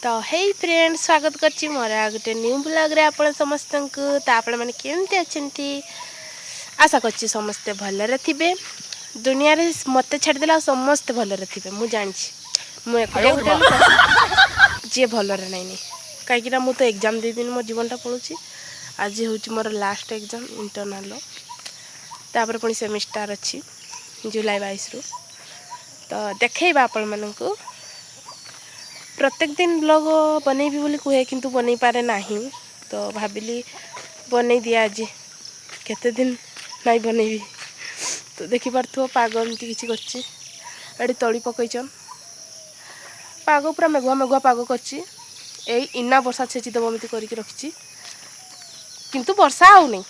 तो हे फ्रेंड स्वागत करछि मोर गोटे न्यू ब्लॉग रे आपण समस्त को। तो आपण माने केमते अछंती आशा करछि समस्त भलरे थिबे। दुनिया रे मते छाड़ देला समस्त भलरे थिबे मु जानछि। मु एकुटिया गुटे जे भलरे नाइनी काहेकि ना मु तो एग्जाम दे दिन मो जीवनटा पळुछि। आज होछि मोर लास्ट एग्जाम इंटरनल तापर पुनी सेमिस्टर अछि जुलाई 22 रु। तो देखैबा आपण मानकु प्रत्येक दिन ब्लॉग बनैबी बोली कहे किंतु बनै पारे नाही। तो भाबिली बनै दिया आज केते दिन नहीं बनैबी। तो देखि पारथो पाग एमती किछि करछि एडी तळी पकैछन पाग पूरा मेघुआ मेघुआ पाग करछि। एई इना वर्षा छेची दब एमती करिक रखछि किंतु वर्षा आउ नै।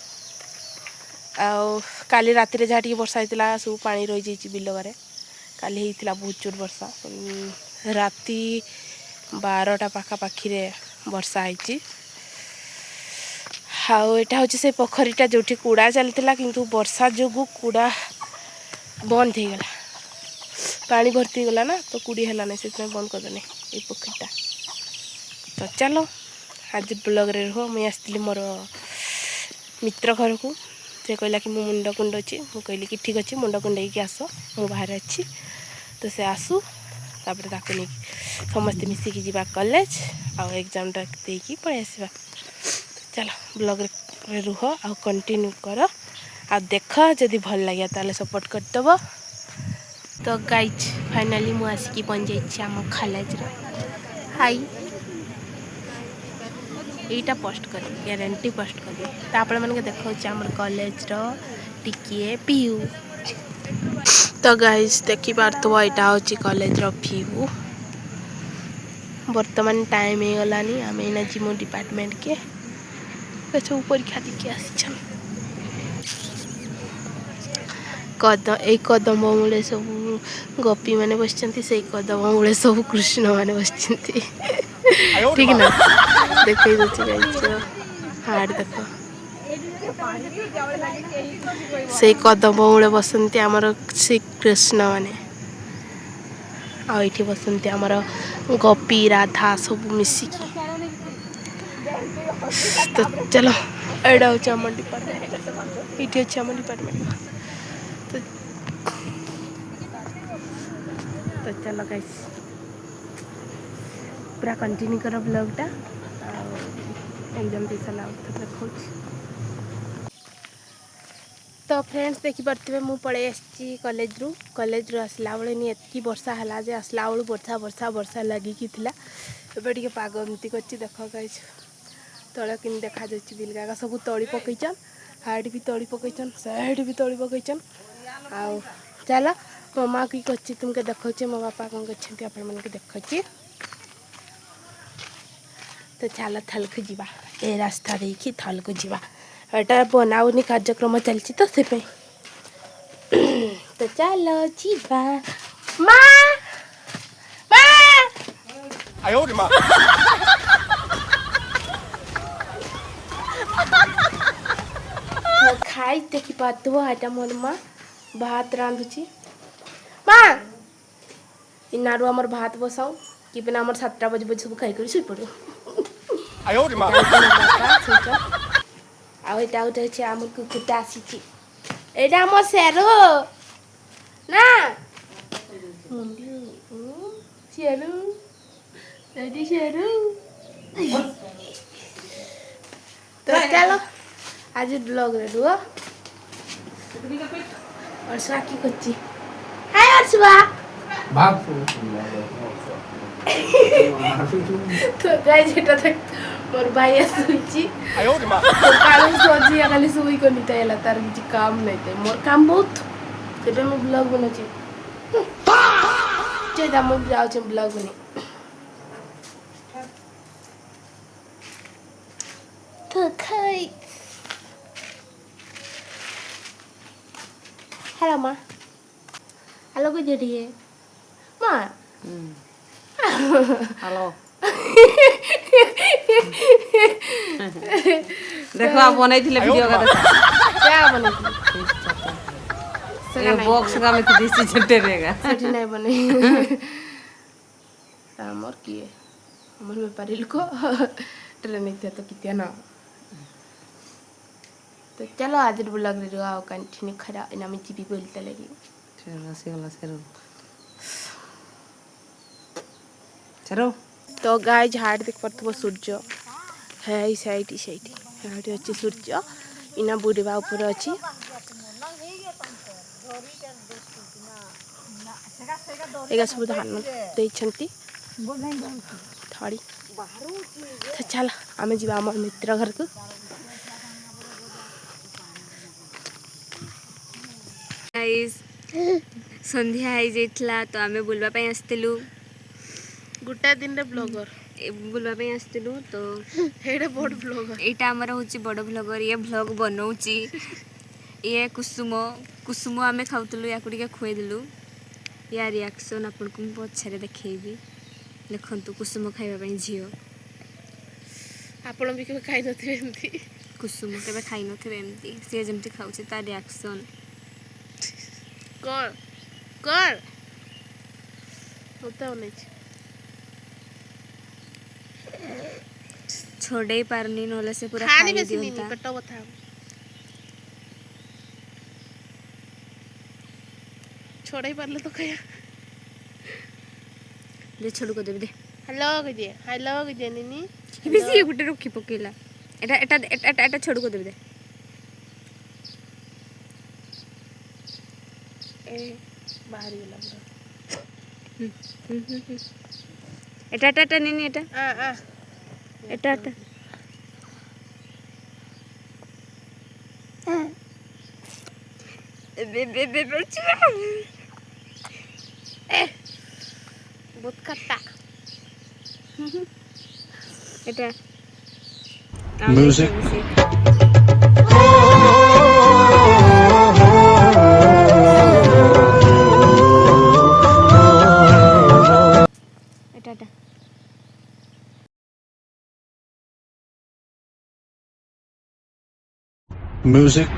आउ काली राति रे जाटी वर्षा हितला सब पानी रहि जैछि बिलबारे। काली हितला बहुत जोर वर्षा राति 12टा पाखापाखि वर्षा होती। हाँ यहाँ हूँ से पोखरीटा जो कूड़ा चलता किंतु वर्षा जो कूड़ा बंद हो गला पानी भर्ती गला ना तो कूड़ी है ना से बंद करदेने ये पोखरीटा। तो चलो आज ब्लॉग रे रुह मुझे आसती मोर मित्र घर को से कहला कि मुंड कुंडची मु कहली कि ठीक अच्छे मुंड कुंडे आस मु बाहर अच्छी। तो से आसू तापर ताको नहीं समस्ते मिसिकी जीवा कॉलेज आउ एग्जाम टा देकी पळै आसीबा। चलो ब्लॉग रे रुह आ कंटिन्यू कर आ देख जदि भल लगे ताले सपोर्ट कर दबो। तो गाइज फाइनली मु आसिकी पहुंच जाइछि हम कॉलेज रे। हाय एटा पोस्ट कर गारंटी पोस्ट कर ता आपण मन के देखौ छ हमर कॉलेज रो टिके पीयू। तो गाइज देखि पारथो एटा होछि कॉलेज रो व्यू। वर्तमान टाइम हो गलानी आम एना जिमो डिपार्टमेंट के सब परीक्षा देखे आसी कदम मूले सब गोपी माने बसचंती से कदम मूले सब कृष्ण माने बसचंती ठीक ना देखै दछि हार्ड देखो से कदम मूले बसंती हमर श्री कृष्ण माने आ एठी बसंती हमर गोपी राधा सब मिसिकी। तो चलो एडा हो हमर डिपार्टमेंट इठी अछि हमर डिपार्टमेंट। तो चलो गाइस पूरा कंटिन्यू करो ब्लॉगटा एग्जाम दे सारा देखो। तो फ्रेंड्स देखि पारथिबे मु पळे आछि कॉलेज रु आसला बेले नि एतकी वर्षा हला जे आसला बेलु वर्षा वर्षा वर्षा लगी कि थिला एबे टिके पाग एमती करछि देखो गाइस। तळे किन देखा जाछि बिलगा सब तळी पकैछन हाइड भी तळी पकैछन साइड भी तळी पकैछन। आ चला मम्मा की करछि तुमके देखौछि मो पापा कोन करछथि आपण मन के देखौछि। तो चला थल को जीवा ए रास्ता देखि थल को जीवा एटा बनाउनी कार्यक्रम चलछि तो से पे। तो चलो जीवा मां मां आयो रे मां तो खाई देखि पातो आटा मोर मां भात रांधुछि मां इनारो हमर भात बसाओ कि बिना हमर 7टा बजे सब खाई कर सुई पड़ो आयो रे मां आ एटा उठे छै हमर कुकुटा आसी एटा हमर शेरो ना शेरो एडी शेरो। तो चलो आज ब्लॉग रे रुआ और साकी कोची हाय अर्शवा भाग तो गाइस एटा तक मोर भाई आसुची आयो रे मां तो कालू सोजी खाली सुई को निता एला तार किछि काम नै ते मोर काम बहुत सेबे मैं ब्लॉग बनछि जे दाम जाउ छ ब्लॉग बने। तो खाई हेलो मां हेलो को जड़िए मां हेलो देखो आप बनै थिले वीडियो का देखा क्या बनै ये बॉक्स का में दिसी छटे रहेगा सेठी नहीं बने हमर किए আমার বেপারি লোক ট্রেন তো কিতিয়া না তো চলো আজের ব্লগ রে আর কন্টিনিউ করা আমি জিবি বলতে লাগি ଆସିଗଲା ସେରୁ ସେରୁ তো গায়ে ঝাড় দেখ পারথিব সূর্য হ্যাঁ এই সাইডি সেইটি সেইটি হচ্ছে সূর্য ইনা বুড়িবা উপরে ଅଛି ଏଗା ସବୁ ଧାନ ଦେଇଛନ୍ତି ଥଳି ତ ଚାଲ ଆମେ ଯିବା ଆମ ମିତ୍ର ଘରକୁ ଗାଇସ୍ ସନ୍ଧ୍ୟା ହେଇଯାଇଥିଲା ତ ଆମେ ବୁଲିବା ପାଇଁ ଆସିଥିଲୁ ଗୋଟାଏ ଦିନରେ ବ୍ଲଗର ବୁଲିବା ପାଇଁ ଆସିଥିଲୁ ତ ଏଇଟା ବଡ଼ ବ୍ଲଗର ଏଇଟା ଆମର ହେଉଛି ବଡ଼ ଭ୍ଲଗର ଇଏ ଭ୍ଲଗ ବନଉଛି ଇଏ କୁସୁମ କୁସୁମ ଆମେ ଖାଉଥିଲୁ ୟାକୁ ଟିକେ ଖୁଆଇଦେଲୁ ୟା ରିଆକ୍ସନ୍ ଆପଣଙ୍କୁ ମୁଁ ପଛରେ ଦେଖେଇବି ଦେଖନ୍ତୁ କୁସୁମ ଖାଇବା ପାଇଁ ଝିଅ ଆପଣ ବି କେବେ ଖାଇନଥିବେ ଏମିତି କୁସୁମ କେବେ ଖାଇନଥିବେ ଏମିତି ସିଏ ଯେମିତି ଖାଉଛି ତା ରିଆକ୍ସନ୍ କଣ କଣ ମତେ ଅନେଇଛି ଛଡ଼େଇ ପାରୁନି ନହେଲେ ସେ ପୁରା ଖାଣି ଖାଇ ବେଶୀ ଦିଅନ୍ତା ପେଟ ବଥା ଛଡ଼େଇ ପାରିଲେ ତ ଖାଇବା ଦେ ଛଡ଼ୁ କରିଦେବି ଦେ ହ୍ୟାଲୋ କହିଦିଏ ନିନି ଏବେ ସିଏ ଗୋଟେ ରଖି ପକେଇଲା ଏଟା ଏଟା ଏଟା ଏଟା ଛଡ଼ୁ କରିଦେବି ଦେ ଏ ବାହାରିଗଲା ପୁରା এটা এটা এটা নিনি এটা এটা এটা ବହୁତ ଖଟ୍ଟା এটা Music. এটা এটা Music.